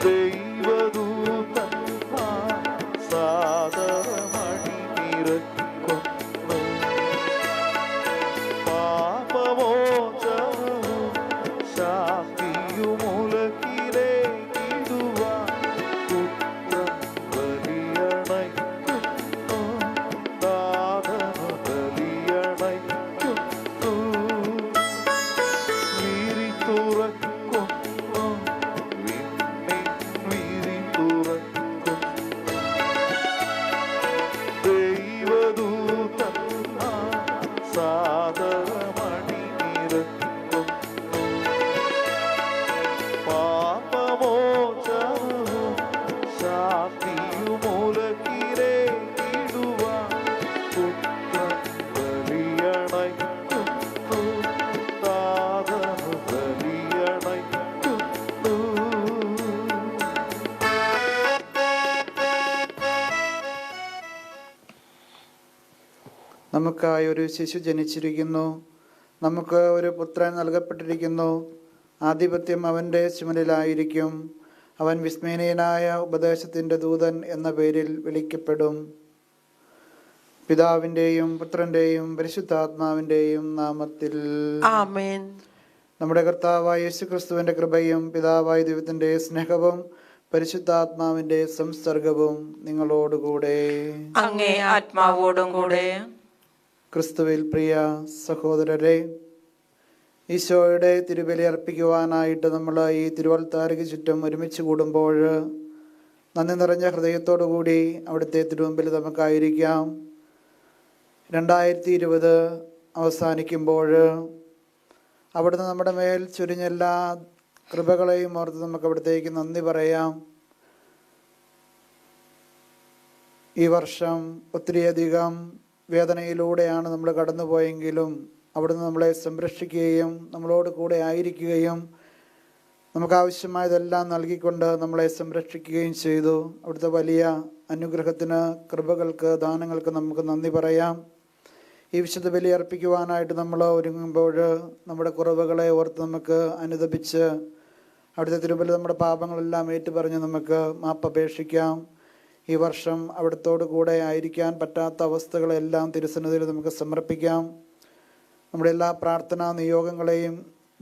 ദൈവദൂതൻ സാദരമണി നിറക്കുന്നു. പാപമോചനവും ശാന്തിയുമുലകിലേക്കിടുവാൻ പുത്രൻ ബലിയണയ്ക്കുന്നു. നാഥനു ബലിയണയ്ക്കുന്നു. വിരി തുറക്കുന്നു, വിണ്ണിൻ വിരി തുറക്കുന്നു. ദൈവദൂതൻ സാദരമണി നിറക്കുന്നു. പാപമോചനവും ശാന്തിയുമുലകിലേക്കിടുവാൻ പുത്രൻ ബലിയണയ്ക്കുന്നു. നാഥനു ബലിയണയ്ക്കുന്നു. നമുക്കായി ഒരു ശിശു ജനിച്ചിരിക്കുന്നു, നമുക്ക് ഒരു പുത്രൻ നൽകപ്പെട്ടിരിക്കുന്നു. ആധിപത്യം അവൻ്റെ ചുമലിലായിരിക്കും. അവൻ വിസ്മയനീയനായ ഉപദേശത്തിൻ്റെ ദൂതൻ എന്ന പേരിൽ വിളിക്കപ്പെടും. പിതാവിൻ്റെയും പുത്രൻ്റെയും പരിശുദ്ധാത്മാവിൻ്റെയും നാമത്തിൽ ആമേൻ. നമ്മുടെ കർത്താവായ യേശുക്രിസ്തുവിൻ്റെ കൃപയും പിതാവായ ദൈവത്തിൻ്റെ സ്നേഹവും പരിശുദ്ധാത്മാവിൻ്റെ സംസർഗവും നിങ്ങളോടുകൂടെ. അങ്ങേ ആത്മാവോടും കൂടെ. ക്രിസ്തുവിൽ പ്രിയ സഹോദരരെ, ഈശോയുടെ തിരുബലി അർപ്പിക്കുവാനായിട്ട് നമ്മൾ ഈ തിരുവൽത്താരയ്ക്ക് ചുറ്റും ഒരുമിച്ച് കൂടുമ്പോൾ നന്ദി നിറഞ്ഞ ഹൃദയത്തോടു കൂടി അവിടുത്തെ തിരുമുമ്പിൽ നമുക്കായിരിക്കാം. 2020 അവസാനിക്കുമ്പോൾ അവിടുന്ന് നമ്മുടെ മേൽ ചൊരിഞ്ഞ എല്ലാ കൃപകളെയും ഓർത്ത് നമുക്ക് അവിടത്തേക്ക് നന്ദി പറയാം. ഈ വർഷം ഒത്തിരിയധികം വേദനയിലൂടെയാണ് നമ്മൾ കടന്നുപോയെങ്കിലും അവിടുന്ന് നമ്മളെ സംരക്ഷിക്കുകയും നമ്മളോട് കൂടെ ആയിരിക്കുകയും നമുക്കാവശ്യമായതെല്ലാം നൽകിക്കൊണ്ട് നമ്മളെ സംരക്ഷിക്കുകയും ചെയ്തു. അവിടുത്തെ വലിയ അനുഗ്രഹത്തിന്, കൃപകൾക്ക്, ദാനങ്ങൾക്ക് നമുക്ക് നന്ദി പറയാം. ഈ വിശുദ്ധ ബലി അർപ്പിക്കുവാനായിട്ട് നമ്മൾ ഒരുങ്ങുമ്പോൾ നമ്മുടെ കുറവുകളെ ഓർത്ത് നമുക്ക് അനുതപിച്ച് അവിടുത്തെ തിരുബലി നമ്മുടെ പാപങ്ങളെല്ലാം ഏറ്റുപറഞ്ഞ് നമുക്ക് മാപ്പപേക്ഷിക്കാം. ഈ വർഷം അവിടുത്തോട് കൂടെ ആയിരിക്കാൻ പറ്റാത്ത അവസ്ഥകളെല്ലാം തിരുസന്നിധിയിൽ നമുക്ക് സമർപ്പിക്കാം. നമ്മുടെ എല്ലാ പ്രാർത്ഥനാ നിയോഗങ്ങളെയും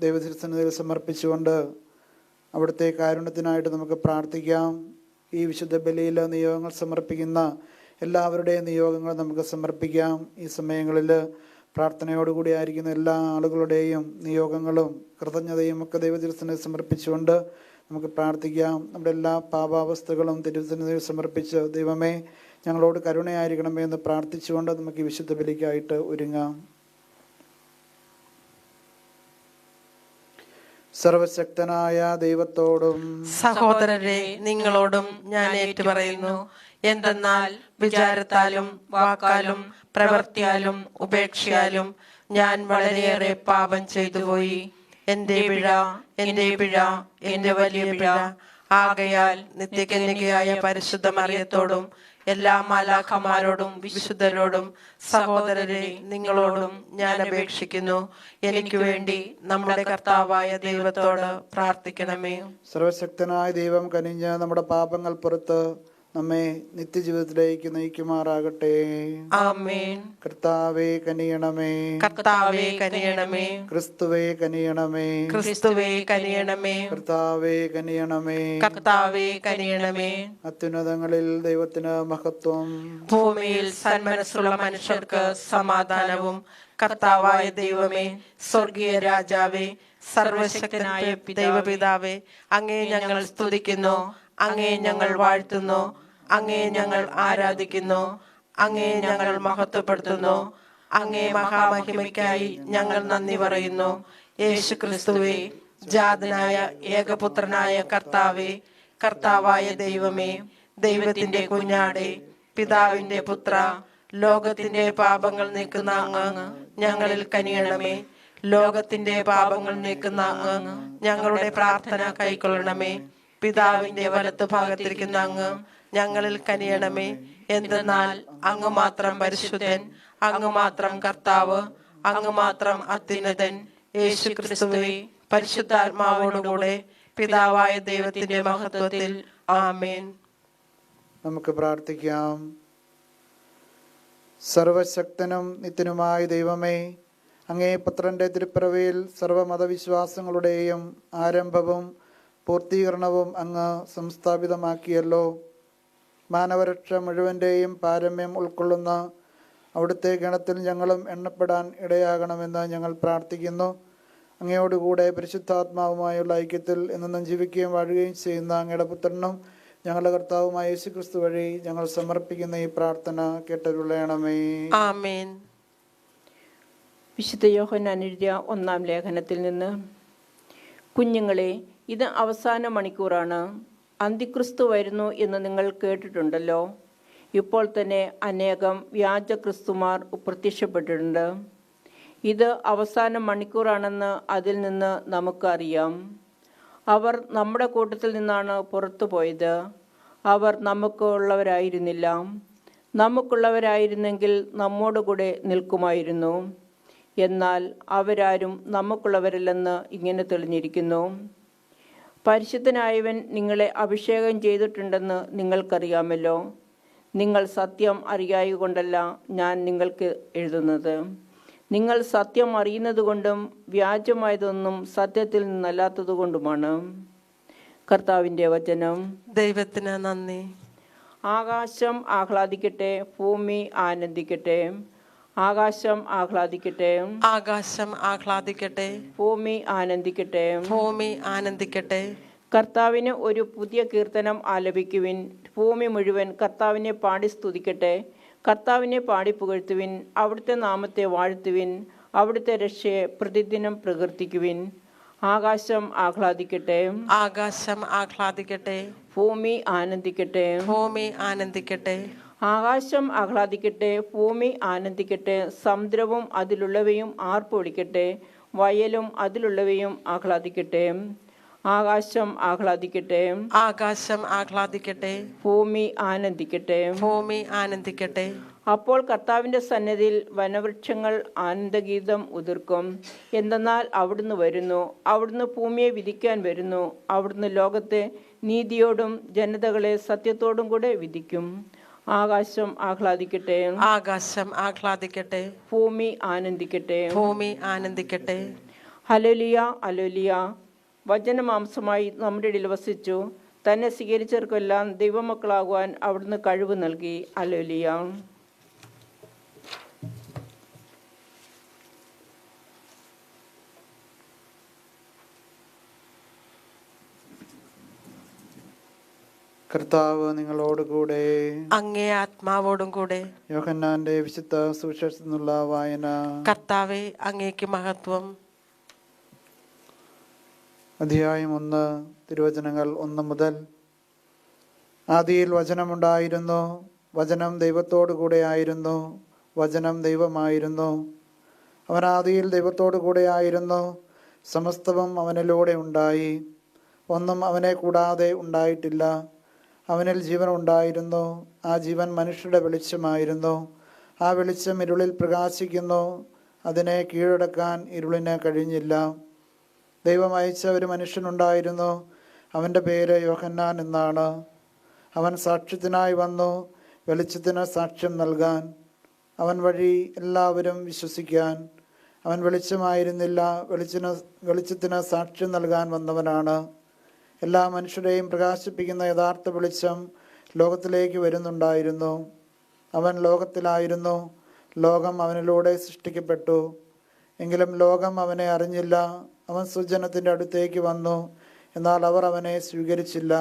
ദൈവതിരുസന്നിധിയിൽ സമർപ്പിച്ചുകൊണ്ട് അവിടുത്തെ കാരുണ്യത്തിനായിട്ട് നമുക്ക് പ്രാർത്ഥിക്കാം. ഈ വിശുദ്ധ ബലിയിൽ നിയോഗങ്ങൾ സമർപ്പിക്കുന്ന എല്ലാവരുടെയും നിയോഗങ്ങൾ നമുക്ക് സമർപ്പിക്കാം. ഈ സമയങ്ങളിൽ പ്രാർത്ഥനയോടുകൂടി ആയിരിക്കുന്ന എല്ലാ ആളുകളുടെയും നിയോഗങ്ങളും കൃതജ്ഞതയും ഒക്കെ ദൈവതിരുസന്നിധിയിൽ സമർപ്പിച്ചുകൊണ്ട് നമുക്ക് പ്രാർത്ഥിക്കാം. നമ്മുടെ എല്ലാ പാപാവസ്ഥകളും തിരുസന്നിധിയിൽ സമർപ്പിച്ച് ദൈവമേ ഞങ്ങളോട് കരുണയായിരിക്കണമേ എന്ന് പ്രാർത്ഥിച്ചുകൊണ്ട് നമുക്ക് ഈ വിശുദ്ധ ബലിക്കായിട്ട് ഒരുങ്ങാം. സർവശക്തനായ ദൈവത്തോടും സഹോദരരെ നിങ്ങളോടും ഞാൻ ഏറ്റുപറയുന്നു. എന്തെന്നാൽ വിചാരത്താലും വാക്കാലും പ്രവൃത്തിയാലും ഉപേക്ഷയാലും ഞാൻ വളരെയേറെ പാപം ചെയ്തുപോയി. എന്റെ പിഴ, എന്റെ പിഴ, എന്റെ വലിയ പിഴ. ആകയാൽ നിത്യകന്യകയായ പരിശുദ്ധ മറിയത്തോടും എല്ലാ മാലാഖമാരോടും വിശുദ്ധരോടും സഹോദരരെ നിങ്ങളോടും ഞാൻ അപേക്ഷിക്കുന്നു, എനിക്ക് വേണ്ടി നമ്മുടെ കർത്താവായ ദൈവത്തോട് പ്രാർത്ഥിക്കണമേ. സർവശക്തനായ ദൈവം കനിഞ്ഞ് നമ്മുടെ പാപങ്ങൾ പുറത്ത് നമ്മെ നിത്യജീവിതത്തിലേക്ക് നയിക്കുമാറാകട്ടെ. ആമേൻ. കർത്താവേ കനിയണമേ, കർത്താവേ കനിയണമേ, ക്രിസ്തുവേ കനിയണമേ, ക്രിസ്തുവേ കനിയണമേ, കർത്താവേ കനിയണമേ, കർത്താവേ കനിയണമേ. അത്യുന്നതങ്ങളിൽ ദൈവത്തിന് മഹത്വം, ഭൂമിയിൽ സന്മനസ്സുള്ള മനുഷ്യർക്ക് സമാധാനവും. കർത്താവായ ദൈവമേ, സ്വർഗീയ രാജാവേ, സർവശക്തനായ ദൈവപിതാവേ, അങ്ങേ ഞങ്ങൾ സ്തുതിക്കുന്നു, അങ്ങേ ഞങ്ങൾ വാഴ്ത്തുന്നു, അങ്ങേ ഞങ്ങൾ ആരാധിക്കുന്നു, അങ്ങേ ഞങ്ങൾ മഹത്വപ്പെടുത്തുന്നു. അങ്ങേ മഹാമഹിമയ്ക്കായി ഞങ്ങൾ നന്ദി പറയുന്നു. യേശു ക്രിസ്തുവേ, ജാതനായ ഏകപുത്രനായ കർത്താവേ, കർത്താവായ ദൈവമേ, ദൈവത്തിന്റെ കുഞ്ഞാടേ, പിതാവിന്റെ പുത്ര, ലോകത്തിന്റെ പാപങ്ങൾ നീക്കുന്ന അങ്ങ് ഞങ്ങളിൽ കനിയണമേ. ലോകത്തിന്റെ പാപങ്ങൾ നീക്കുന്ന അങ്ങ് ഞങ്ങളുടെ പ്രാർത്ഥന കൈക്കൊള്ളണമേ. പിതാവിന്റെ വലത്തു ഭാഗത്തിരിക്കുന്ന അങ്ങ് ഞങ്ങളിൽ കനിയണമേ. എന്തെന്നാൽ അങ്ങ് മാത്രം പരിശുദ്ധൻ, അങ്ങ് മാത്രം കർത്താവ്, അങ്ങ് മാത്രം അത്യുന്നതൻ. യേശു ക്രിസ്തുവേ, പരിശുദ്ധാത്മാവോടുകൂടെ പിതാവായ ദൈവത്തിന്റെ മഹത്വത്തിൽ. ആമേൻ. നമുക്ക് പ്രാർത്ഥിക്കാം. സർവശക്തനും നിത്യനുമായ ദൈവമേ, അങ്ങേ പുത്രന്റെ തിരുപ്പിറവിയിൽ സർവമതവിശ്വാസങ്ങളുടെയും ആരംഭവും പൂർത്തീകരണവും അങ്ങ് സംസ്ഥാപിതമാക്കിയല്ലോ. മാനവരക്ഷ മുഴുവൻ്റെയും പാരമ്യം ഉൾക്കൊള്ളുന്ന അവിടുത്തെ ഗണത്തിൽ ഞങ്ങളും എണ്ണപ്പെടാൻ ഇടയാകണമെന്ന് ഞങ്ങൾ പ്രാർത്ഥിക്കുന്നു. അങ്ങയോടുകൂടെ പരിശുദ്ധാത്മാവുമായുള്ള ഐക്യത്തിൽ എന്നും ജീവിക്കുകയും വാഴുകയും ചെയ്യുന്ന അങ്ങയുടെ പുത്രനും ഞങ്ങളുടെ കർത്താവുമായ യേശുക്രിസ്തു വഴി ഞങ്ങൾ സമർപ്പിക്കുന്ന ഈ പ്രാർത്ഥന കേട്ടരുളയണമേ. ആമേൻ. വിശുദ്ധ യോഹന്നാൻ എഴുതിയ 1-ാം ലേഖനത്തിൽ നിന്ന്: കുഞ്ഞുങ്ങളെ, ഇത് അവസാന മണിക്കൂറാണ്. അന്തിക്രിസ്തു വരുന്നു എന്ന് നിങ്ങൾ കേട്ടിട്ടുണ്ടല്ലോ. ഇപ്പോൾ തന്നെ അനേകം വ്യാജ ക്രിസ്തുമാർ പ്രത്യക്ഷപ്പെട്ടിട്ടുണ്ട്. ഇത് അവസാന മണിക്കൂറാണെന്ന് അതിൽ നിന്ന് നമുക്കറിയാം. അവർ നമ്മുടെ കൂട്ടത്തിൽ നിന്നാണ് പുറത്തു പോയത്. അവർ നമുക്കുള്ളവരായിരുന്നില്ല. നമുക്കുള്ളവരായിരുന്നെങ്കിൽ നമ്മോടുകൂടെ നിൽക്കുമായിരുന്നു. എന്നാൽ അവരാരും നമുക്കുള്ളവരല്ലെന്ന് ഇങ്ങനെ തെളിഞ്ഞിരിക്കുന്നു. പരിശുദ്ധനായവൻ നിങ്ങളെ അഭിഷേകം ചെയ്തിട്ടുണ്ടെന്ന് നിങ്ങൾക്കറിയാമല്ലോ. നിങ്ങൾ സത്യം അറിയായതുകൊണ്ടല്ല ഞാൻ നിങ്ങൾക്ക് എഴുതുന്നത്. നിങ്ങൾ സത്യം അറിയുന്നത് കൊണ്ടും വ്യാജമായതൊന്നും സത്യത്തിൽ നിന്നല്ലാത്തതുകൊണ്ടുമാണ്. കർത്താവിൻ്റെ വചനം. ദൈവത്തിന് നന്ദി. ആകാശം ആഹ്ലാദിക്കട്ടെ, ഭൂമി ആനന്ദിക്കട്ടെ. ആകാശം ആഹ്ലാദിക്കട്ടെ, ആകാശം ആഹ്ലാദിക്കട്ടെ, ഭൂമി ആനന്ദിക്കട്ടെ. ഭൂമി ആനന്ദിക്കട്ടെ. കർത്താവിന് ഒരു പുതിയ കീർത്തനം ആലപിക്കുവിൻ. ഭൂമി മുഴുവൻ കർത്താവിനെ പാടി സ്തുതിക്കട്ടെ. കർത്താവിനെ പാടി പുകഴ്ത്തുവിൻ. അവിടുത്തെ നാമത്തെ വാഴ്ത്തുവിൻ. അവിടുത്തെ രക്ഷയെ പ്രതിദിനം പ്രകീർത്തിക്കുവിൻ. ആകാശം ആഹ്ലാദിക്കട്ടെ, ആകാശം ആഹ്ലാദിക്കട്ടെ, ഭൂമി ആനന്ദിക്കട്ടെ. ഭൂമി ആനന്ദിക്കട്ടെ. ആകാശം ആഹ്ലാദിക്കട്ടെ, ഭൂമി ആനന്ദിക്കട്ടെ. സമുദ്രവും അതിലുള്ളവയും ആർപ്പൊളിക്കട്ടെ. വയലും അതിലുള്ളവയും ആഹ്ലാദിക്കട്ടെ. ആകാശം ആഹ്ലാദിക്കട്ടെ, ആകാശം ആഹ്ലാദിക്കട്ടെ, ഭൂമി ആനന്ദിക്കട്ടെ. ഭൂമി ആനന്ദിക്കട്ടെ. അപ്പോൾ കർത്താവിൻ്റെ സന്നിധിയിൽ വനവൃക്ഷങ്ങൾ ആനന്ദഗീതം ഉതിർക്കും. എന്തെന്നാൽ അവിടുന്ന് വരുന്നു. അവിടുന്ന് ഭൂമിയെ വിധിക്കാൻ വരുന്നു. അവിടുന്ന് ലോകത്തെ നീതിയോടും ജനതകളെ സത്യത്തോടും കൂടെ വിധിക്കും. ആകാശം ആഹ്ലാദിക്കട്ടെ, ആകാശം ആഹ്ലാദിക്കട്ടെ, ഭൂമി ആനന്ദിക്കട്ടെ. ഭൂമി ആനന്ദിക്കട്ടെ. Hallelujah, hallelujah. വചനമാംസമായി നമ്മുടെ ഇടയിൽ വസിച്ചു. തന്നെ സ്വീകരിച്ചവർക്കെല്ലാം ദൈവമക്കളാകുവാൻ അവിടുന്ന് കഴിവ് നൽകി. ഹല്ലേലൂയ. കർത്താവ് നിങ്ങളോടുകൂടെ. അങ്ങേ ആത്മാവോടും കൂടെ. യോഹന്നാന്റെ വിശുദ്ധ സുവിശേഷത്തിൽ നിന്നുള്ള വായന. കർത്താവേ, അങ്ങേക്ക് മഹത്വം. അധ്യായം 1, തിരുവചനങ്ങൾ 1 മുതൽ. ആദിയിൽ വചനമുണ്ടായിരുന്നു. വചനം ദൈവത്തോടു കൂടെ ആയിരുന്നു. വചനം ദൈവമായിരുന്നു. അവൻ ആദിയിൽ ദൈവത്തോടു കൂടെ ആയിരുന്നു. സമസ്തവും അവനിലൂടെ ഉണ്ടായി. ഒന്നും അവനെ കൂടാതെ ഉണ്ടായിട്ടില്ല. അവനിൽ ജീവൻ ഉണ്ടായിരുന്നു. ആ ജീവൻ മനുഷ്യരുടെ വെളിച്ചമായിരുന്നു. ആ വെളിച്ചം ഇരുളിൽ പ്രകാശിക്കുന്നു. അതിനെ കീഴടക്കാൻ ഇരുളിന് കഴിഞ്ഞില്ല. ദൈവം അയച്ച ഒരു മനുഷ്യനുണ്ടായിരുന്നു. അവൻ്റെ പേര് യോഹന്നാൻ എന്നാണ്. അവൻ സാക്ഷ്യത്തിനായി വന്നു, വെളിച്ചത്തിന് സാക്ഷ്യം നൽകാൻ, അവൻ വഴി എല്ലാവരും വിശ്വസിക്കാൻ. അവൻ വെളിച്ചമായിരുന്നില്ല, വെളിച്ചത്തിന് സാക്ഷ്യം നൽകാൻ വന്നവനാണ്. എല്ലാ മനുഷ്യരെയും പ്രകാശിപ്പിക്കുന്ന യഥാർത്ഥ വെളിച്ചം ലോകത്തിലേക്ക് വരുന്നുണ്ടായിരുന്നു. അവൻ ലോകത്തിലായിരുന്നു. ലോകം അവനിലൂടെ സൃഷ്ടിക്കപ്പെട്ടു. എങ്കിലും ലോകം അവനെ അറിഞ്ഞില്ല. അവൻ സ്വജനത്തിൻ്റെ അടുത്തേക്ക് വന്നു, എന്നാൽ അവർ അവനെ സ്വീകരിച്ചില്ല.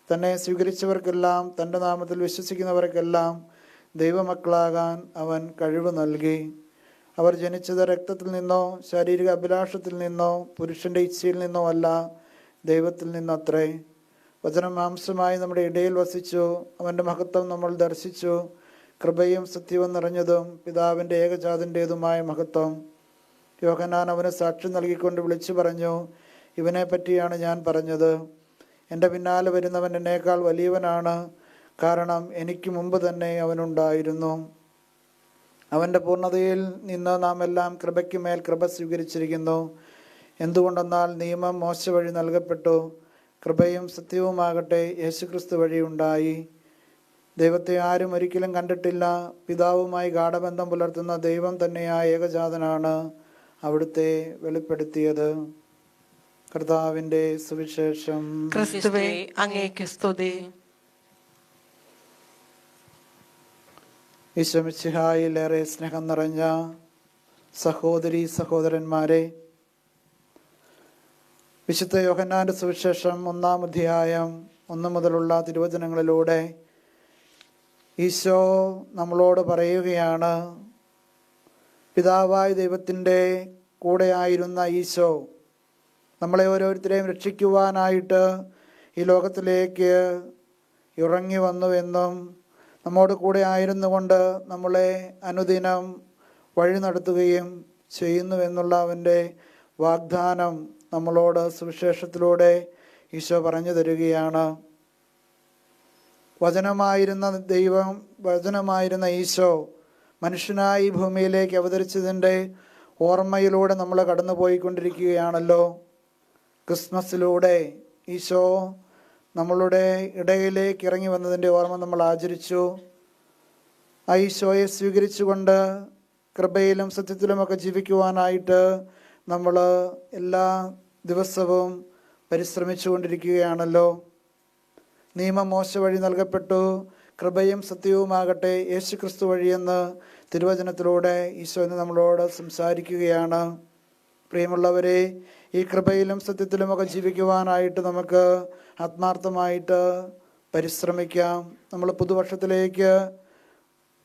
തന്നെ സ്വീകരിച്ചവർക്കെല്ലാം, തൻ്റെ നാമത്തിൽ വിശ്വസിക്കുന്നവർക്കെല്ലാം ദൈവമക്കളാകാൻ അവൻ കഴിവ് നൽകി. അവർ ജനിച്ചത് രക്തത്തിൽ നിന്നോ ശാരീരിക അഭിലാഷത്തിൽ നിന്നോ പുരുഷൻ്റെ ഇച്ഛയിൽ നിന്നോ അല്ല, ദൈവത്തിൽ നിന്നത്രേ. വചനം മാംസമായി നമ്മുടെ ഇടയിൽ വസിച്ചു. അവൻ്റെ മഹത്വം നമ്മൾ ദർശിച്ചു. കൃപയും സത്യവും നിറഞ്ഞതും പിതാവിൻ്റെ ഏകജാതൻ്റേതുമായ മഹത്വം. യോഹന്നാൻ അവന് സാക്ഷ്യം നൽകിക്കൊണ്ട് വിളിച്ചു പറഞ്ഞു, ഇവനെ പറ്റിയാണ് ഞാൻ പറഞ്ഞത്. എൻ്റെ പിന്നാലെ വരുന്നവൻ എന്നേക്കാൾ വലിയവനാണ്, കാരണം എനിക്ക് മുമ്പ് തന്നെ അവനുണ്ടായിരുന്നു. അവൻ്റെ പൂർണ്ണതയിൽ നിന്ന് നാം എല്ലാം കൃപയ്ക്ക് മേൽ കൃപ സ്വീകരിച്ചിരിക്കുന്നു. എന്തുകൊണ്ടെന്നാൽ നിയമം മോശ വഴി നൽകപ്പെട്ടു, കൃപയും സത്യവുമാകട്ടെ യേശുക്രിസ്തു വഴി ഉണ്ടായി. ദൈവത്തെ ആരും ഒരിക്കലും കണ്ടിട്ടില്ല. പിതാവുമായി ഗാഢബന്ധം പുലർത്തുന്ന ദൈവം തന്നെയായ ഏകജാതനാണ് അവിടുത്തെ വെളിപ്പെടുത്തിയത്. കർത്താവിൻ്റെ സുവിശേഷം. ക്രിസ്തുവേ അങ്ങേക്ക് സ്തുതി. ഈശോമിശിഹായിൽ ഏറെ സ്നേഹം നിറഞ്ഞ സഹോദരീ സഹോദരന്മാരെ, വിശുദ്ധ യോഹന്നാന്റെ സുവിശേഷം 1-ാം അധ്യായം 1 മുതലുള്ള തിരുവചനങ്ങളിലൂടെ ഈശോ നമ്മളോട് പറയുകയാണ്, പിതാവായ ദൈവത്തിൻ്റെ കൂടെ ആയിരുന്ന ഈശോ നമ്മളെ ഓരോരുത്തരെയും രക്ഷിക്കുവാനായിട്ട് ഈ ലോകത്തിലേക്ക് ഇറങ്ങി വന്നുവെന്നും നമ്മോട് കൂടെ ആയിരുന്നു കൊണ്ട് നമ്മളെ അനുദിനം വഴി നടത്തുകയും ചെയ്യുന്നുവെന്നുള്ള അവൻ്റെ വാഗ്ദാനം നമ്മളോട് സുവിശേഷത്തിലൂടെ ഈശോ പറഞ്ഞു തരികയാണ്. വചനമായിരുന്ന ഈശോ മനുഷ്യനായി ഭൂമിയിലേക്ക് അവതരിച്ചതിൻ്റെ ഓർമ്മയിലൂടെ നമ്മൾ കടന്നു പോയിക്കൊണ്ടിരിക്കുകയാണല്ലോ. ക്രിസ്മസിലൂടെ ഈശോ നമ്മളുടെ ഇടയിലേക്ക് ഇറങ്ങി വന്നതിൻ്റെ ഓർമ്മ നമ്മൾ ആചരിച്ചു. ആ ഈശോയെ സ്വീകരിച്ചുകൊണ്ട് കൃപയിലും സത്യത്തിലുമൊക്കെ ജീവിക്കുവാനായിട്ട് നമ്മൾ എല്ലാ ദിവസവും പരിശ്രമിച്ചു കൊണ്ടിരിക്കുകയാണല്ലോ. നിയമം മോശ വഴി നൽകപ്പെട്ടു, കൃപയും സത്യവുമാകട്ടെ യേശുക്രിസ്തു വഴിയെന്ന് തിരുവചനത്തിലൂടെ ഈശോ ഇന്ന് നമ്മളോട് സംസാരിക്കുകയാണ്. പ്രിയമുള്ളവരെ, ഈ കൃപയിലും സത്യത്തിലുമൊക്കെ ജീവിക്കുവാനായിട്ട് നമുക്ക് ആത്മാർത്ഥമായിട്ട് പരിശ്രമിക്കാം. നമ്മൾ പുതുവർഷത്തിലേക്ക്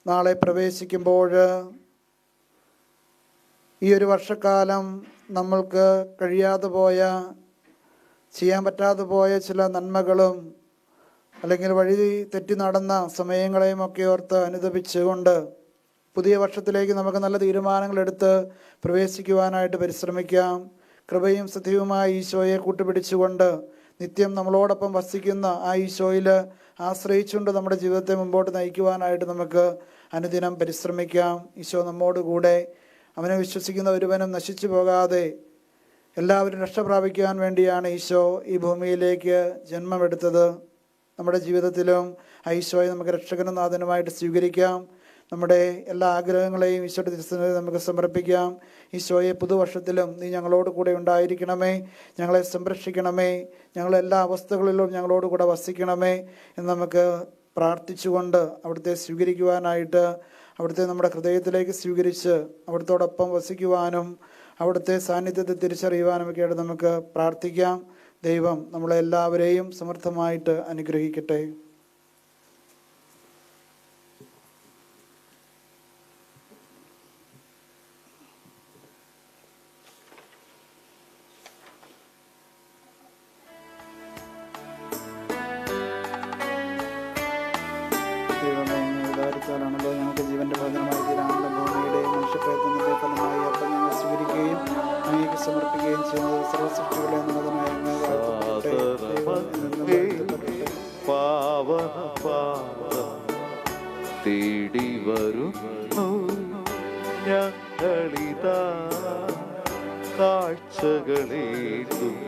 നാളെ പ്രവേശിക്കുമ്പോൾ ഈ ഒരു വർഷക്കാലം നമ്മൾക്ക് കഴിയാതെ പോയ, ചെയ്യാൻ പറ്റാതെ പോയ ചില നന്മകളും അല്ലെങ്കിൽ വഴി തെറ്റി നടന്ന സമയങ്ങളെയും ഒക്കെ ഓർത്ത് അനുദപിച്ചുകൊണ്ട് പുതിയ വർഷത്തിലേക്ക് നമുക്ക് നല്ല തീരുമാനങ്ങളെടുത്ത് പ്രവേശിക്കുവാനായിട്ട് പരിശ്രമിക്കാം. കൃപയും സത്യവുമായ ഈശോയെ കൂട്ടുപിടിച്ചുകൊണ്ട് നിത്യം നമ്മളോടൊപ്പം വസിക്കുന്ന ആ ഈശോയിൽ ആശ്രയിച്ചുകൊണ്ട് നമ്മുടെ ജീവിതത്തെ മുമ്പോട്ട് നയിക്കുവാനായിട്ട് നമുക്ക് അനുദിനം പരിശ്രമിക്കാം. ഈശോ നമ്മോട് കൂടെ. അവനെ വിശ്വസിക്കുന്ന ഒരുവനും നശിച്ചു പോകാതെ എല്ലാവരും രക്ഷ പ്രാപിക്കുവാൻ വേണ്ടിയാണ് ഈശോ ഈ ഭൂമിയിലേക്ക് ജന്മമെടുത്തത്. നമ്മുടെ ജീവിതത്തിലും ആ ഈശോയെ നമുക്ക് രക്ഷകനും നാഥനുമായിട്ട് സ്വീകരിക്കാം. നമ്മുടെ എല്ലാ ആഗ്രഹങ്ങളെയും ഈശോയുടെ തിരുസന്നിധിയിൽ നമുക്ക് സമർപ്പിക്കാം. ഈശോയെ പുതുവർഷത്തിലും നീ ഞങ്ങളോട് കൂടെ ഉണ്ടായിരിക്കണമേ, ഞങ്ങളെ സംരക്ഷിക്കണമേ, ഞങ്ങളെല്ലാ അവസ്ഥകളിലും ഞങ്ങളോട് കൂടെ വസിക്കണമേ എന്ന് നമുക്ക് പ്രാർത്ഥിച്ചുകൊണ്ട് അവിടുത്തെ സ്വീകരിക്കുവാനായിട്ട്, അവിടുത്തെ നമ്മുടെ ഹൃദയത്തിലേക്ക് സ്വീകരിച്ച് അവിടുത്തോടൊപ്പം വസിക്കുവാനും അവിടുത്തെ സാന്നിധ്യത്തെ തിരിച്ചറിയുവാനും ഒക്കെ ആയിട്ട് നമുക്ക് പ്രാർത്ഥിക്കാം. ദൈവം നമ്മളെല്ലാവരെയും സമർത്ഥമായിട്ട് അനുഗ്രഹിക്കട്ടെ. ാണല്ലോ ഞങ്ങൾക്ക് ജീവന്റെ ഭജനമായി തീരാനുള്ള ഭൂമിയുടെ മനുഷ്യപ്രയത്നത്തിന്റെ ഫലമായി അപ്പം ഞങ്ങൾ സ്വീകരിക്കുകയും അങ്ങേക്ക് സമർപ്പിക്കുകയും ചെയ്യുന്നത് സർവസൃഷ്ടികളെ നാഥനായ തേടി വരുന്നു ഞങ്ങളിതാ കാഴ്ചകളേതും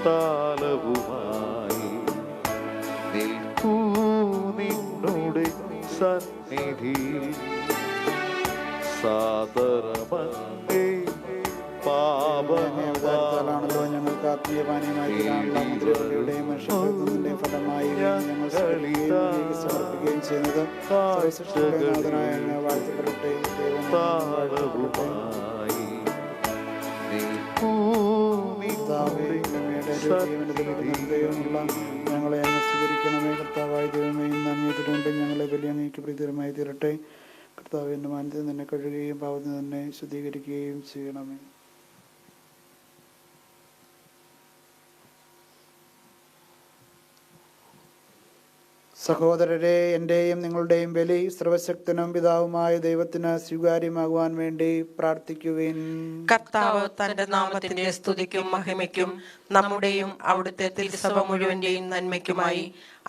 താലവുമായി നിൽക്കൂ നിന്നുടെ സന്നിധിയിൽ സാദരമങ്ങേ പാപങ്ങളാണല്ലോ ഞങ്ങൾക്ക് ആത്മീയപാനീയമായി തീരാനുള്ള മുദ്രകളുടെയും മനുഷ്യപ്രയത്നത്തിന്റെയും ഫലമായി ഞങ്ങൾ സമർപ്പിക്കുകയും ചെയ്യുന്നത് സർവസൃഷ്ടികളുടെ നാഥനായ അങ്ങ് വാഴ്ത്തപ്പെടട്ടെ. ദൈവമുള്ള ഞങ്ങളെ അങ്ങ് സ്വീകരിക്കണമേ. കർത്താവായ ദൈവമേ, ഇന്ന് അങ്ങേ തിരുമുമ്പിൽ ഞങ്ങളെ ബലി അങ്ങേക്ക് പ്രീതികരമായി തീരട്ടെ. കർത്താവ് എൻ്റെ മാനത്തിൽ തന്നെ കഴുകുകയും പാവത്തിൽ തന്നെ ശുദ്ധീകരിക്കുകയും ചെയ്യണമേ. സഹോദരരെ, എൻ്റെയും നിങ്ങളുടെയും ബലി സർവശക്തനും പിതാവുമായ ദൈവത്തിന് സ്വീകാര്യമാകുവാൻ വേണ്ടി പ്രാർത്ഥിക്കുവിൻ. കർത്താവ് തന്റെ നാമത്തിന്റെ സ്തുതിക്കും മഹിമയ്ക്കും നമ്മുടെയും അവിടുത്തെ തിരുസഭ മുഴുവന്റെയും നന്മയ്ക്കുമായി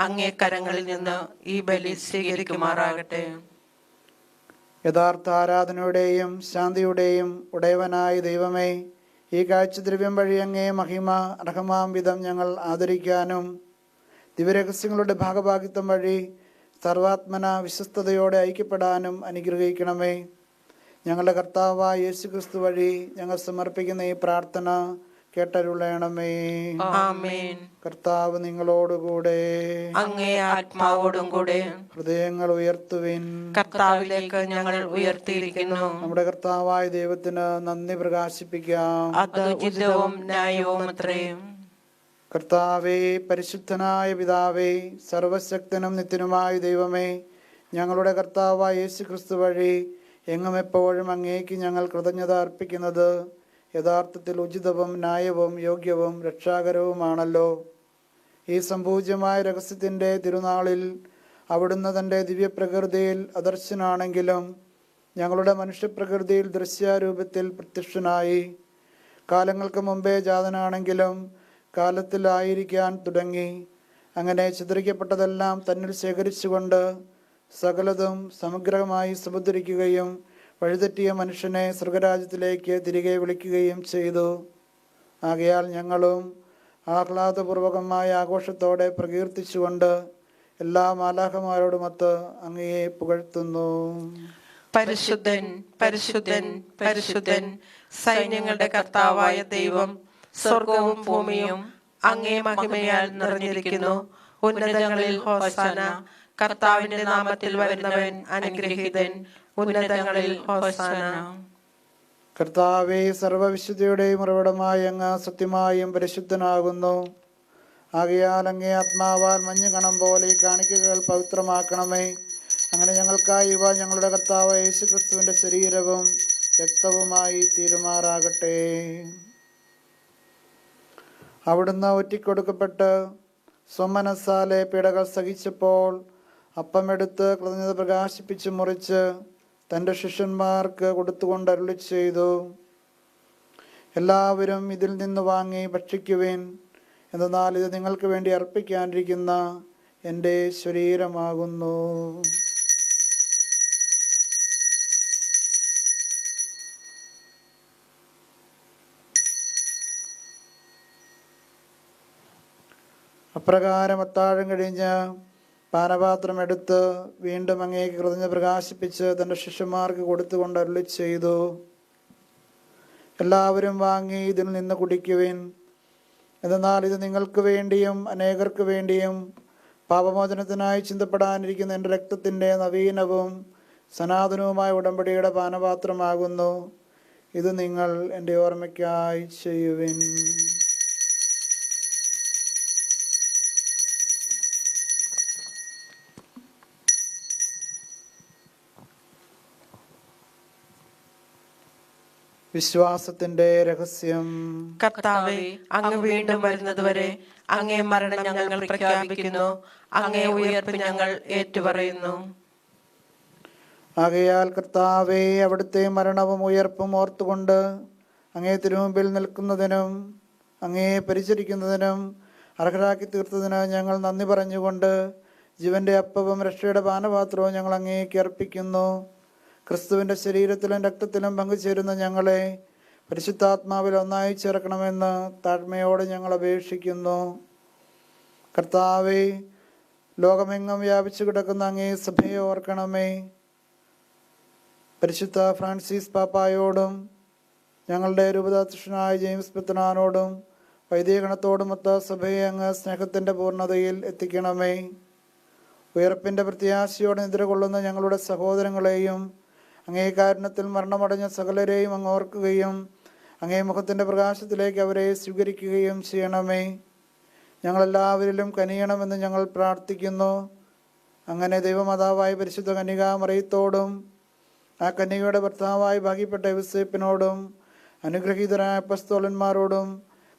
അങ്ങേ കരങ്ങളിൽ നിന്ന് ഈ ബലി സ്വീകരിക്കുമാറാകട്ടെ. യഥാർത്ഥ ആരാധനയുടെയും ശാന്തിയുടെയും ഉടയവനായ ദൈവമേ, ഈ കാഴ്ചദ്രവ്യം വഴി അങ്ങേ മഹിമ അർഹമാം വിധം ഞങ്ങൾ ആദരിക്കാനും ദിവ്യരഹസ്യങ്ങളുടെ ഭാഗഭാഗിത്വം വഴി സർവാത്മന വിശ്വസ്തയോടെ ഐക്യപ്പെടാനും അനുഗ്രഹിക്കണമേ. ഞങ്ങളുടെ കർത്താവായ യേശുക്രിസ്തു വഴി ഞങ്ങൾ സമർപ്പിക്കുന്ന ഈ പ്രാർത്ഥന കേട്ടരുളയണമേ. ആമേൻ. കർത്താവ് നിങ്ങളോടുകൂടെ, അങ്ങേ ആത്മാവോടും കൂടെ. ഹൃദയങ്ങൾ ഉയർത്തുവിൻ. കർത്താവിലേക്ക് ഞങ്ങൾ ഉയർത്തിയിരിക്കുന്നു. നമ്മുടെ കർത്താവായ ദൈവത്തിന് നന്ദി പ്രകാശിപ്പിക്കാം. അത് ഉചിതവും ന്യായവും അത്രയും. കർത്താവേ, പരിശുദ്ധനായ പിതാവേ, സർവശക്തനും നിത്യനുമായ ദൈവമേ, ഞങ്ങളുടെ കർത്താവായ യേശുക്രിസ്തു വഴി എങ്ങും എപ്പോഴും അങ്ങേക്ക് ഞങ്ങൾ കൃതജ്ഞത അർപ്പിക്കുന്നത് യഥാർത്ഥത്തിൽ ഉചിതവും ന്യായവും യോഗ്യവും രക്ഷാകരവുമാണല്ലോ. ഈ സംപൂജ്യമായ രഹസ്യത്തിൻ്റെ തിരുനാളിൽ അവിടുന്ന് തൻ്റെ ദിവ്യപ്രകൃതിയിൽ അദർശനാണെങ്കിലും ഞങ്ങളുടെ മനുഷ്യപ്രകൃതിയിൽ ദൃശ്യരൂപത്തിൽ പ്രത്യക്ഷനായി. കാലങ്ങൾക്ക് മുമ്പേ ജാതനാണെങ്കിലും കാലത്തിലായിരിക്കാൻ തുടങ്ങി. അങ്ങനെ ചിത്രിക്കപ്പെട്ടതെല്ലാം തന്നിൽ ശേഖരിച്ചുകൊണ്ട് സകലതും സമഗ്രമായി സമുദ്രിക്കുകയും വഴിതെറ്റിയ മനുഷ്യനെ സ്വർഗരാജ്യത്തിലേക്ക് തിരികെ വിളിക്കുകയും ചെയ്തു. ആകയാൽ ഞങ്ങളും ആഹ്ലാദപൂർവകമായ ആഘോഷത്തോടെ പ്രകീർത്തിച്ചുകൊണ്ട് എല്ലാ മാലാഖമാരോടുമൊത്ത് അങ്ങയെ പുകഴ്ത്തുന്നു. പരിശുദ്ധൻ, പരിശുദ്ധൻ, പരിശുദ്ധൻ, സൈന്യങ്ങളുടെ കർത്താവായ ദൈവം, സ്വർഗവും ഭൂമിയും അങ്ങേ മഹിമയാൽ നിറഞ്ഞിരിക്കുന്നു. ഉന്നതങ്ങളിൽ ഹോസാന. കർത്താവിന്റെ നാമത്തിൽ വരുന്നവൻ അനുഗ്രഹീതൻ. ഉന്നതങ്ങളിൽ ഹോസാന. കർത്താവേ, സർവവിശുദ്ധിയുടെയും ഉറവിടമായ അങ്ങ് സത്യമായും പരിശുദ്ധനാകുന്നു. ആകയാൽ അങ്ങേ ആത്മാവാൽ മഞ്ഞുകണം പോലെ ഈ കാണിക്കകൾ പവിത്രമാക്കണമേ. അങ്ങനെ ഞങ്ങൾക്കായി ഇവ ഞങ്ങളുടെ കർത്താവ് യേശുക്രിസ്തുവിന്റെ ശരീരവും രക്തവുമായി തീരുമാറാകട്ടെ. അവിടുന്ന് ഒറ്റിക്കൊടുക്കപ്പെട്ട് സ്വമനസാലെ പീഡകൾ സഹിച്ചപ്പോൾ അപ്പമെടുത്ത് കൃതജ്ഞത പ്രകാശിപ്പിച്ച് മുറിച്ച് തൻ്റെ ശിഷ്യന്മാർക്ക് കൊടുത്തുകൊണ്ട് അരുളി ചെയ്തു, എല്ലാവരും ഇതിൽ നിന്ന് വാങ്ങി ഭക്ഷിക്കുവിൻ. എന്നാൽ ഇത് നിങ്ങൾക്ക് വേണ്ടി അർപ്പിക്കാനിരിക്കുന്ന എൻ്റെ ശരീരമാകുന്നു. അപ്രകാരം അത്താഴം കഴിഞ്ഞ് പാനപാത്രം എടുത്ത് വീണ്ടും അങ്ങേക്ക് കൃതജ്ഞത പ്രകാശിപ്പിച്ച് തൻ്റെ ശിഷ്യന്മാർക്ക് കൊടുത്തുകൊണ്ട് അരുളി ചെയ്തു, എല്ലാവരും വാങ്ങി ഇതിൽ നിന്ന് കുടിക്കുവിൻ. എന്നാൽ ഇത് നിങ്ങൾക്ക് വേണ്ടിയും അനേകർക്ക് വേണ്ടിയും പാപമോചനത്തിനായി ചിന്തപ്പെടാനിരിക്കുന്ന എൻ്റെ രക്തത്തിൻ്റെ നവീനവും സനാതനവുമായ ഉടമ്പടിയുടെ പാനപാത്രമാകുന്നു. ഇത് നിങ്ങൾ എൻ്റെ ഓർമ്മയ്ക്കായി ചെയ്യുവിൻ. വിശ്വാസത്തിന്റെ രഹസ്യം. കർത്താവേ, അങ്ങ് വീണ്ടും വരുന്നതുവരെ അങ്ങേ മരണം ഞങ്ങൾ പ്രഖ്യാപിക്കുന്നു. അങ്ങേ ഉയർപ്പ് ഞങ്ങൾ ഏറ്റുപറയുന്നു. ആകയാൽ കർത്താവേ, അവിടുത്തെ മരണവും ഉയർപ്പും ഓർത്തുകൊണ്ട് അങ്ങേ തിരുമുമ്പിൽ നിൽക്കുന്നതിനും അങ്ങയെ പരിചരിക്കുന്നതിനും അർഹരാക്കി തീർത്തതിന് ഞങ്ങൾ നന്ദി പറഞ്ഞുകൊണ്ട് ജീവന്റെ അപ്പവും രക്ഷയുടെ പാനപാത്രവും ഞങ്ങൾ അങ്ങേക്ക് അർപ്പിക്കുന്നു. ക്രിസ്തുവിൻ്റെ ശരീരത്തിലും രക്തത്തിലും പങ്കുചേരുന്ന ഞങ്ങളെ പരിശുദ്ധാത്മാവിൽ ഒന്നായി ചേർക്കണമെന്ന് താഴ്മയോടെ ഞങ്ങൾ അപേക്ഷിക്കുന്നു. കർത്താവേ, ലോകമെങ്ങും വ്യാപിച്ചു കിടക്കുന്ന അങ്ങേ സഭയെ ഓർക്കണമേ. പരിശുദ്ധ ഫ്രാൻസിസ് പാപ്പായോടും ഞങ്ങളുടെ രൂപതാധ്യക്ഷനായ ജെയിംസ് പിത്തനാനോടും വൈദികഗണത്തോടുമൊത്ത സഭയെ അങ്ങ് സ്നേഹത്തിൻ്റെ പൂർണ്ണതയിൽ എത്തിക്കണമേ. ഉയർപ്പിൻ്റെ പ്രത്യാശയോടെ നിദ്രകൊള്ളുന്ന ഞങ്ങളുടെ സഹോദരങ്ങളെയും അങ്ങേ കാരുണ്യത്തിൽ മരണമടഞ്ഞ സകലരെയും അങ്ങ് ഓർക്കുകയും അങ്ങേ മുഖത്തിൻ്റെ പ്രകാശത്തിലേക്ക് അവരെ സ്വീകരിക്കുകയും ചെയ്യണമേ. ഞങ്ങളെല്ലാവരിലും കനിയണമെന്ന് ഞങ്ങൾ പ്രാർത്ഥിക്കുന്നു. അങ്ങനെ ദൈവമാതാവായ പരിശുദ്ധ കന്യകാമറിയത്തോടും ആ കന്യകയുടെ ഭർത്താവായി ഭാഗ്യപ്പെട്ട യോസേപ്പിനോടും അനുഗ്രഹീതരായ അപ്പസ്തോലന്മാരോടും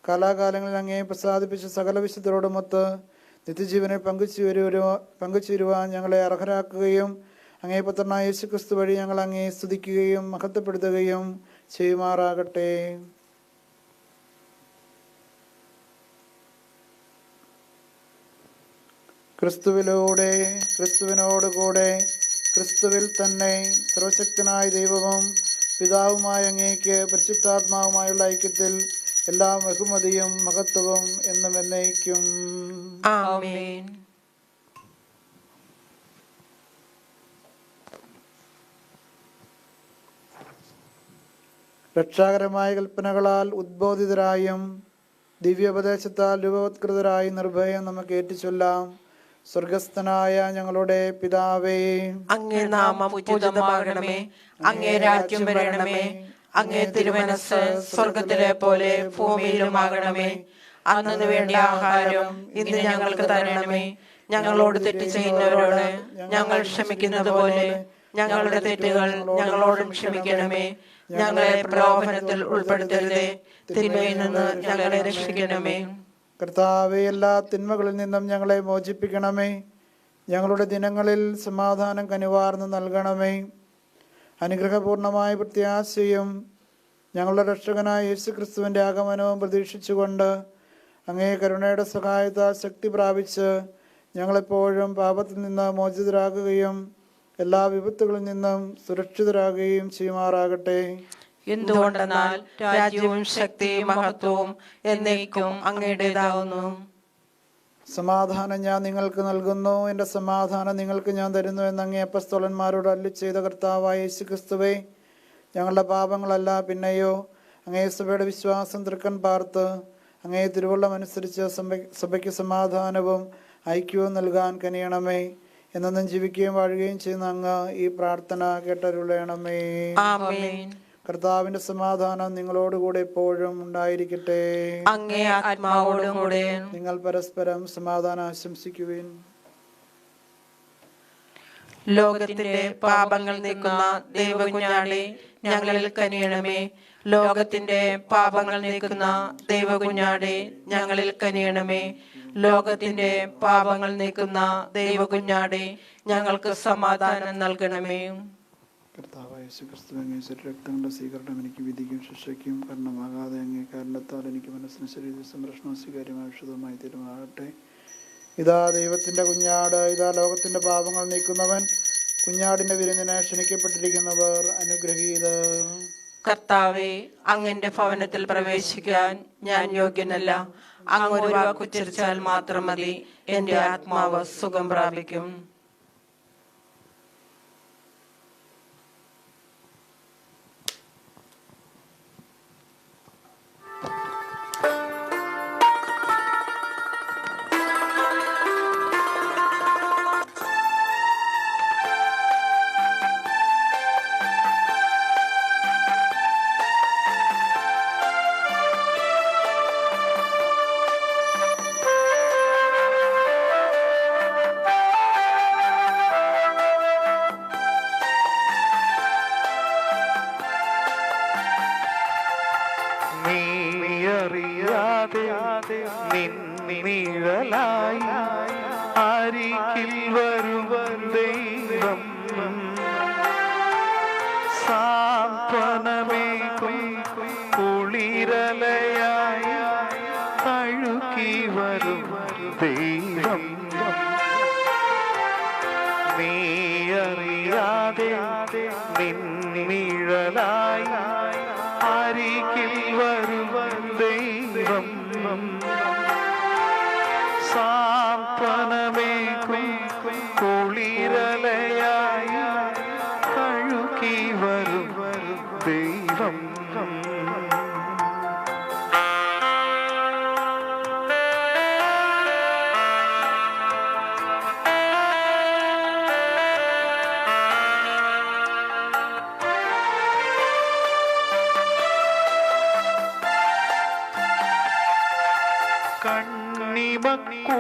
കാലാകാലങ്ങളിൽ അങ്ങേ പ്രസാദിപ്പിച്ച സകല വിശുദ്ധരോടുമൊത്ത് നിത്യജീവനെ പങ്കുചേരുവാൻ ഞങ്ങളെ അർഹരാക്കുകയും അങ്ങേ പുത്രനായ യേശുക്രിസ്തു വഴി ഞങ്ങൾ അങ്ങേ സ്തുതിക്കുകയും മഹത്വപ്പെടുത്തുകയും ചെയ്യുമാറാകട്ടെ. ക്രിസ്തുവിലൂടെ, ക്രിസ്തുവിനോടുകൂടെ, ക്രിസ്തുവിൽ തന്നെ സർവശക്തനായ ദൈവവും പിതാവുമായ അങ്ങേക്ക് പരിശുദ്ധാത്മാവുമായുള്ള ഐക്യത്തിൽ എല്ലാ ബഹുമതിയും മഹത്വവും എന്നും എന്നേക്കും. ആമേൻ. രക്ഷാകരമായ കൽപ്പനകളാൽ ഉദ്ബോധിതരായും ദിവ്യോപദേശത്താൽ രൂപവത്കൃതരായി നിർഭയം നമുക്ക് ഏറ്റുചൊല്ലാം. സ്വർഗസ്ഥനായ ഞങ്ങളുടെ പിതാവേ, അങ്ങേ നാമം പൂജിതമാകണമേ. അങ്ങേ രാജ്യം വരണമേ. അങ്ങേ തിരുമനസ്സ് സ്വർഗത്തിലെ പോലെ ഭൂമിയിലുമാകണമേ. അന്നു വേണ്ട ആഹാരം ഇന്ന് ഞങ്ങൾക്ക് തരണമേ. ഞങ്ങളോട് തെറ്റ് ചെയ്യുന്നവരോട് ഞങ്ങൾ ക്ഷമിക്കുന്നത് പോലെ ഞങ്ങളുടെ തെറ്റുകൾ ഞങ്ങളോടും ക്ഷമിക്കണമേ. ഞങ്ങളെ പ്രലോഭനത്തിൽ ഉൾപ്പെടുത്തരുതേ, തിന്മയിൽ നിന്ന് ഞങ്ങളെ രക്ഷിക്കണമേ. കർത്താവേ, എല്ലാ തിന്മകളിൽ നിന്നും ഞങ്ങളെ മോചിപ്പിക്കണമേ. ഞങ്ങളുടെ ദിനങ്ങളിൽ സമാധാനം കനിവാർന്ന് നൽകണമേ. അനുഗ്രഹപൂർണമായ പ്രത്യാശയും ഞങ്ങളുടെ രക്ഷകനായ യേശുക്രിസ്തുവിൻ്റെ ആഗമനവും പ്രതീക്ഷിച്ചുകൊണ്ട് അങ്ങേ കരുണയുടെ സഹായത്താൽ ശക്തി പ്രാപിച്ച് ഞങ്ങളെപ്പോഴും പാപത്തിൽ നിന്ന് മോചിതരാകുകയും എല്ലാ വിപത്തുകളിൽ നിന്നും സുരക്ഷിതരാകുകയും ചെയ്യുമാറാകട്ടെ. എന്തുകൊണ്ടെന്നാൽ രാജ്യവും ശക്തിയും മഹത്വവും എന്നേക്കും അങ്ങയുടേതാകുന്നു. സമാധാനം ഞാൻ നിങ്ങൾക്ക് നൽകുന്നു, എൻ്റെ സമാധാനം നിങ്ങൾക്ക് ഞാൻ തരുന്നു എന്ന് അങ്ങേ അപ്പസ്തോലന്മാരോട് അരുളിച്ചെയ്ത കർത്താവായ യേശുക്രിസ്തുവേ, ഞങ്ങളുടെ പാപങ്ങളല്ല പിന്നെയോ അങ്ങേ സഭയുടെ വിശ്വാസം തൃക്കൺ പാർത്ത് അങ്ങേ തിരുവള്ളം അനുസരിച്ച് സഭയ്ക്ക് സമാധാനവും ഐക്യവും നൽകാൻ കനിയണമേ. എന്നും ജീവിക്കുകയും വാഴുകയും ചെയ്യുന്ന അങ്ങ് ഈ പ്രാർത്ഥന കേട്ടരുളയണമേ. ആമേൻ. കർത്താവിന്റെ സമാധാനം നിങ്ങളോടുകൂടെ എപ്പോഴും ഉണ്ടായിരിക്കട്ടെ. അങ്ങേ ആത്മാവോടും കൂടെ. നിങ്ങൾ പരസ്പരം സമാധാനം ആശംസിക്കുവിൻ. ലോകത്തിന്റെ പാപങ്ങൾ നീക്കുന്ന ദൈവകുഞ്ഞാടേ, ഞങ്ങളിൽ കനിയണമേ. ലോകത്തിന്റെ പാപങ്ങൾ നീക്കുന്ന ദൈവകുഞ്ഞാടേ, ഞങ്ങളിൽ കനിയണമേ. ലോകത്തിന്റെ പാപങ്ങൾ നീക്കുന്ന ദൈവകുഞ്ഞാടേ, ഞങ്ങൾക്ക് സമാധാനം നൽകണമേ. കർത്താവായ യേശുക്രിസ്തുവേ, അങ്ങേ രക്തങ്ങളുടെ സ്വീകരണം എനിക്ക് വിധിക്കും ശിക്ഷയ്ക്കും കാരണമാകാതെ അങ്ങേ കാരണത്താൽ എനിക്ക് മനസ്സിന് ശരീര സംരക്ഷണവും സ്വീകാര്യമായ ഔഷധമായി തീരുമാറട്ടെ. ഇതാ ദൈവത്തിന്റെ കുഞ്ഞാട്, ഇതാ ലോകത്തിന്റെ പാപങ്ങൾ നീക്കുന്നവൻ. കുഞ്ഞാടിന്റെ വിരുന്നിന് ക്ഷണിക്കപ്പെട്ടിരിക്കുന്നവർ അനുഗ്രഹീതർ. കർത്താവേ, അങ്ങന്റെ ഭവനത്തിൽ പ്രവേശിക്കാൻ ഞാൻ യോഗ്യനല്ല. അങ്ങ് ഒരു വാക്ക് ഉച്ചരിച്ചാൽ മാത്രം മതി, എന്റെ ആത്മാവ് സുഖം പ്രാപിക്കും. നീയറിയാതെ നിന്നിഴലായി അരികിൽ വരും ദൈവം സാന്ത്വനമേകും കുളിരലയായി തഴുകി വരും ദൈവം. നീയറിയാതെ നിന്നിഴലായി അരികിൽ വരും ദൈവം സാന്ത്വനമേകും കുളിരലയായി തഴുകി വരും ദൈവം.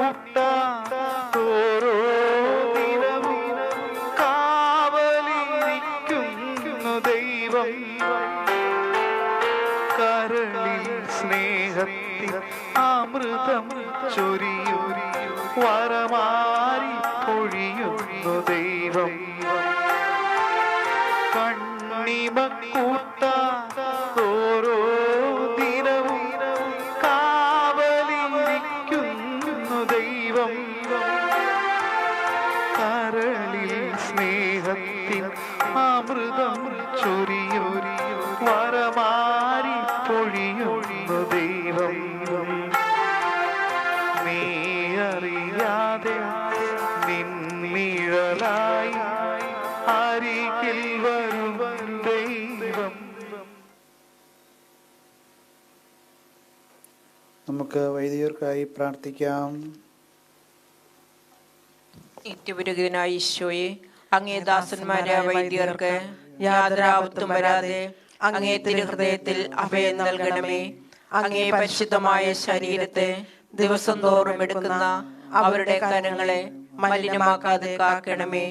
കണ്ണിമക്കൂട്ടോരോ ദിനവും കാവലിരിക്കുന്നു ദൈവം. കരളിൽ സ്നേഹത്തിൽ അമൃതം ചൊരിയും വരമാരി പൊഴിയുന്നു ദൈവം. കണ്ണിമക്കൂട്ടോരോ ദിനവും കാവലിരിക്കുന്നു ദൈവം. കരളിൽ സ്നേഹത്തിൻ അമൃതം ചൊരിയും അറിയാതെ നിന്നിഴലായി അരികിൽ വരും ദൈവം. നമുക്ക് വൈദികർക്കായി പ്രാർത്ഥിക്കാം. നിത്യപുരോഹിതനായ ഈശോയെ, അങ്ങേ ദാസന്മാരായ വൈദികർക്ക് യാതൊരാപത്തും വരാതെ അങ്ങേ തിരുഹൃദയത്തിൽ അഭയം നൽകണമേ. അങ്ങേ പരിശുദ്ധമായ ശരീരത്തെ ദിവസം തോറും എടുക്കുന്ന അവരുടെ കരങ്ങളെ മലിനമാക്കാതെ കാക്കണമേ.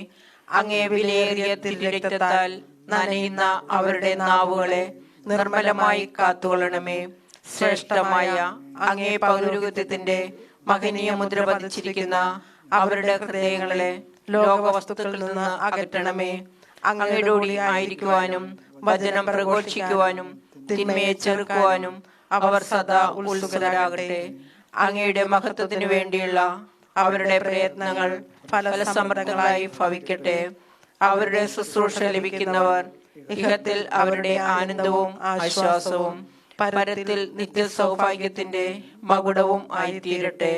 അങ്ങേ വിലയേറിയ തിരുരക്തത്താൽ നനയുന്ന അവരുടെ നാവുകളെ നിർമ്മലമായി കാത്തുകൊള്ളണമേ. ശ്രേഷ്ഠമായ അങ്ങേ പൗരോഹിത്യത്തിന്റെ മഹനീയ മുദ്ര പതിച്ചിരിക്കുന്ന അവരുടെ ഹൃദയങ്ങളെ ലോകവസ്തുക്കളിൽ നിന്ന് അകറ്റണമേ. അങ്ങയോടുകൂടി ആയിരിക്കുവാനും വചനം പ്രഘോഷിക്കുവാനും തിന്മയെ ചെറുക്കുവാനും അവർ സദാ ഉത്സുകരാകട്ടെ. അങ്ങയുടെ മഹത്വത്തിനു വേണ്ടിയുള്ള അവരുടെ പ്രയത്നങ്ങൾ ഫലസമൃദ്ധങ്ങളായി ഭവിക്കട്ടെ. അവരുടെ ശുശ്രൂഷ ലഭിക്കുന്നവർ ഇഹത്തിൽ അവരുടെ ആനന്ദവും ആശ്വാസവും പരത്തിൽ നിത്യ സൗഭാഗ്യത്തിന്റെ മകുടവും ആയിത്തീരട്ടെ.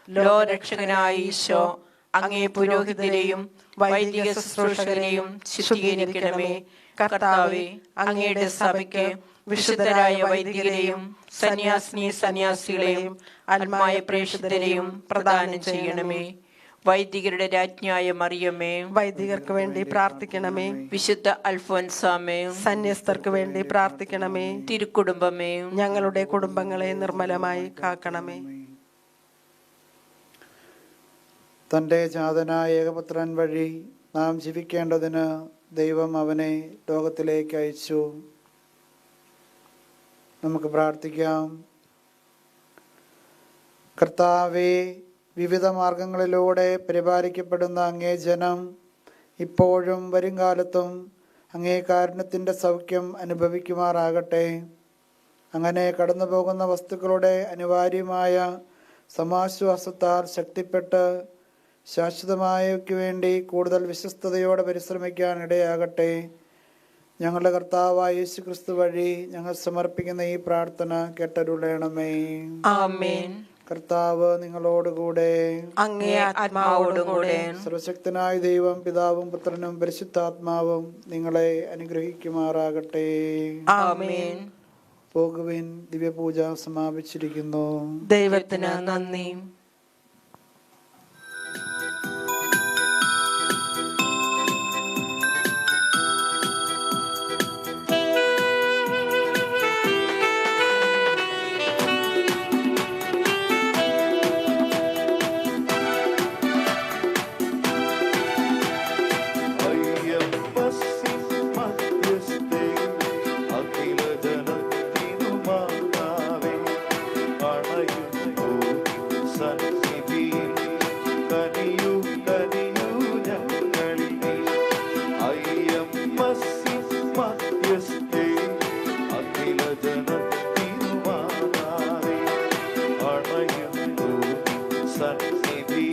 ലോകരക്ഷകനായ ഈശോ, അങ്ങേ പുരോഹിതരെയും വൈദിക ശുശ്രൂഷകരെയും ശുദ്ധീകരിക്കണമേ. കർത്താവേ, അങ്ങയുടെ സഭയ്ക്ക് വിശുദ്ധരായ വൈദികരെയും സന്യാസിനികളെയും ആത്മായ പ്രേക്ഷിതരെയും പ്രദാനം ചെയ്യണമേ. വൈദികരുടെ രാജ്ഞിയായ മറിയമേ, വൈദികർക്ക് വേണ്ടി പ്രാർത്ഥിക്കണമേ. വിശുദ്ധ അൽഫോൻസാമേ, സന്യസ്തർക്ക് വേണ്ടി പ്രാർത്ഥിക്കണമേ. തിരുക്കുടുംബമേ, ഞങ്ങളുടെ കുടുംബങ്ങളെ നിർമ്മലമായി കാക്കണമേ. തൻ്റെ ജാതനായ ഏകപുത്രൻ വഴി നാം ജീവിക്കേണ്ടതിന് ദൈവം അവനെ ലോകത്തിലേക്ക് അയച്ചു. നമുക്ക് പ്രാർത്ഥിക്കാം. കർത്താവേ, വിവിധ മാർഗങ്ങളിലൂടെ പരിപാലിക്കപ്പെടുന്ന അങ്ങേ ജനം ഇപ്പോഴും വരും കാലത്തും അങ്ങേ കാരുണ്യത്തിൻ്റെ സൗഖ്യം അനുഭവിക്കുമാറാകട്ടെ. അങ്ങനെ കടന്നു പോകുന്ന വസ്തുക്കളുടെ അനിവാര്യമായ സമാശ്വാസത്താൽ ശക്തിപ്പെട്ട് ശാശ്വതമായവയ്ക്ക് വേണ്ടി കൂടുതൽ വിശ്വസ്തയോടെ പരിശ്രമിക്കാൻ ഇടയാകട്ടെ. ഞങ്ങളുടെ കർത്താവായ യേശു ക്രിസ്തു വഴി ഞങ്ങൾ സമർപ്പിക്കുന്ന ഈ പ്രാർത്ഥന കേട്ടരുളണമേ. ആമേൻ. കർത്താവ് നിങ്ങളോടുകൂടെ, അങ്ങേ ആത്മാവോടുകൂടെ. സർവശക്തനായ ദൈവം പിതാവും പുത്രനും പരിശുദ്ധാത്മാവും നിങ്ങളെ അനുഗ്രഹിക്കുമാറാകട്ടെ. ആമേൻ. പോകുവിൻ, ദിവ്യപൂജ സമാപിച്ചിരിക്കുന്നു. ദൈവത്തിന് നന്ദി. സന്നിധി